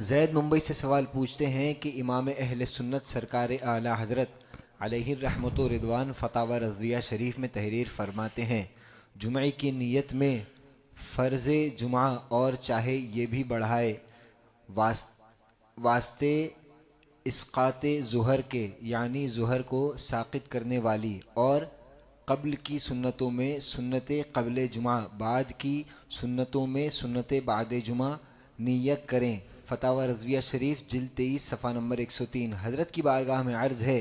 زید ممبئی سے سوال پوچھتے ہیں کہ امام اہل سنت سرکار اعلی حضرت علیہ الرحمت و رضوان فتاوی رضویہ شریف میں تحریر فرماتے ہیں جمعے کی نیت میں فرض جمعہ اور چاہے یہ بھی بڑھائے واسطے اسقاط ظہر کے یعنی ظہر کو ساقط کرنے والی اور قبل کی سنتوں میں سنت قبل جمعہ بعد کی سنتوں میں سنت بعد جمعہ نیت کریں۔ فتاوی رضویہ شریف جلد 23 صفحہ نمبر 103۔ حضرت کی بارگاہ میں عرض ہے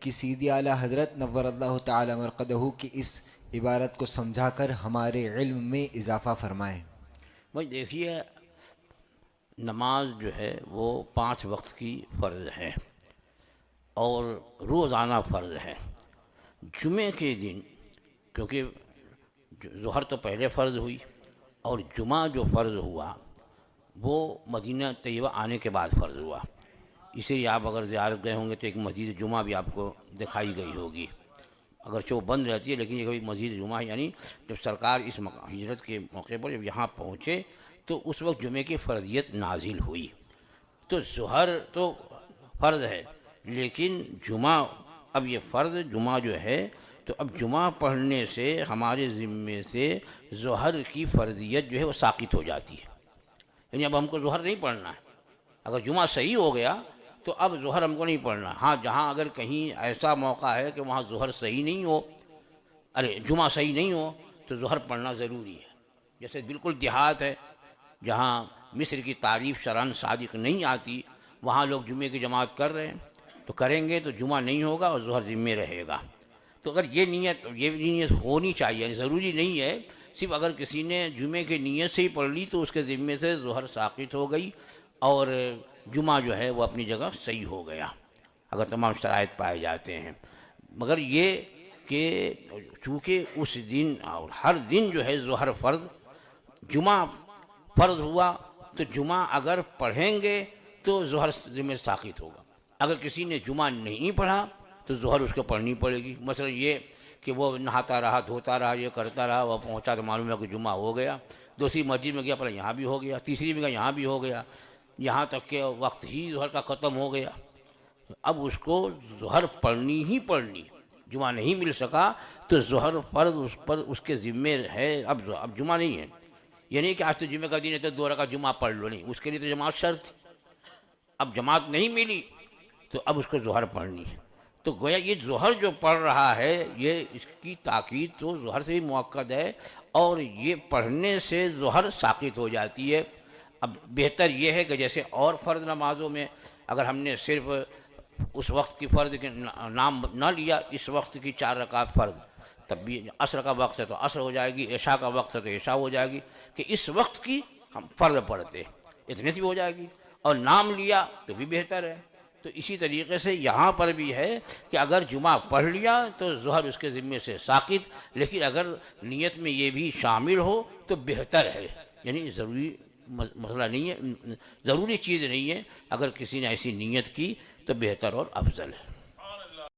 کہ سیدی اعلیٰ حضرت نور اللہ تعالی مرقدہ کی اس عبارت کو سمجھا کر ہمارے علم میں اضافہ فرمائیں۔ بھائی دیکھیے، نماز جو ہے وہ 5 وقت کی فرض ہے اور روزانہ فرض ہے۔ جمعے کے دن کیونکہ ظہر تو پہلے فرض ہوئی اور جمعہ جو فرض ہوا وہ مدینہ طیبہ آنے کے بعد فرض ہوا، اسی لیے آپ اگر زیارت گئے ہوں گے تو ایک مسجد جمعہ بھی آپ کو دکھائی گئی ہوگی، اگرچہ وہ بند رہتی ہے لیکن یہ کبھی مسجد جمعہ، یعنی جب سرکار اس ہجرت کے موقع پر جب یہاں پہنچے تو اس وقت جمعے کی فرضیت نازل ہوئی۔ تو ظہر تو فرض ہے لیکن جمعہ، اب یہ فرض جمعہ جو ہے تو اب جمعہ پڑھنے سے ہمارے ذمے سے ظہر کی فرضیت جو ہے وہ ساقط ہو جاتی ہے، یعنی اب ہم کو ظہر نہیں پڑھنا ہے۔ اگر جمعہ صحیح ہو گیا تو اب ظہر ہم کو نہیں پڑھنا۔ ہاں، جہاں اگر کہیں ایسا موقع ہے کہ وہاں ظہر صحیح نہیں ہو، جمعہ صحیح نہیں ہو تو ظہر پڑھنا ضروری ہے۔ جیسے بالکل دیہات ہے جہاں مصر کی تعریف شرعاً صادق نہیں آتی، وہاں لوگ جمعے کی جماعت کر رہے ہیں تو کریں گے تو جمعہ نہیں ہوگا اور ظہر ذمے رہے گا۔ تو اگر یہ نیت ہونی چاہیے، یعنی ضروری نہیں ہے، صرف اگر کسی نے جمعے کی نیت سے ہی پڑھ لی تو اس کے ذمے سے ظہر ساقط ہو گئی اور جمعہ جو ہے وہ اپنی جگہ صحیح ہو گیا اگر تمام شرائط پائے جاتے ہیں۔ مگر یہ کہ چونکہ اس دن اور ہر دن جو ہے ظہر فرض، جمعہ فرض ہوا تو جمعہ اگر پڑھیں گے تو ظہر ذمہ ساقط ہوگا۔ اگر کسی نے جمعہ نہیں پڑھا تو ظہر اس کو پڑھنی پڑے گی۔ مثلا یہ کہ وہ نہاتا رہا، دھوتا رہا، یہ کرتا رہا، وہ پہنچا تو معلوم ہے کہ جمعہ ہو گیا، دوسری مسجد میں گیا پڑھا یہاں بھی ہو گیا، تیسری میں گیا یہاں بھی ہو گیا، یہاں تک کہ وقت ہی ظہر کا ختم ہو گیا، اب اس کو ظہر پڑھنی ہی پڑھنی۔ جمعہ نہیں مل سکا تو ظہر فرض اس پر اس کے ذمے ہے، اب جمعہ نہیں ہے۔ یہ نہیں کہ آج تو جمعہ کا دن ہے تو 2 رکعت جمعہ پڑھ لو، نہیں، اس کے لیے تو جماعت شرط تھی۔ اب جماعت نہیں ملی تو اب اس کو ظہر پڑھنی ہے۔ تو گویا یہ ظہر جو پڑھ رہا ہے یہ اس کی تاکید تو ظہر سے ہی مؤکد ہے اور یہ پڑھنے سے ظہر ساقط ہو جاتی ہے۔ اب بہتر یہ ہے کہ جیسے اور فرض نمازوں میں اگر ہم نے صرف اس وقت کی فرض کے نام نہ لیا، اس وقت کی 4 رکعت فرض، تب بھی عصر کا وقت ہے تو عصر ہو جائے گی، عشاء کا وقت ہے تو عشاء ہو جائے گی، کہ اس وقت کی ہم فرض پڑھتے اتنے سے بھی ہو جائے گی، اور نام لیا تو بھی بہتر ہے۔ تو اسی طریقے سے یہاں پر بھی ہے کہ اگر جمعہ پڑھ لیا تو ظہر اس کے ذمے سے ساقط، لیکن اگر نیت میں یہ بھی شامل ہو تو بہتر ہے، یعنی ضروری مسئلہ نہیں ہے، ضروری چیز نہیں ہے، اگر کسی نے ایسی نیت کی تو بہتر اور افضل ہے۔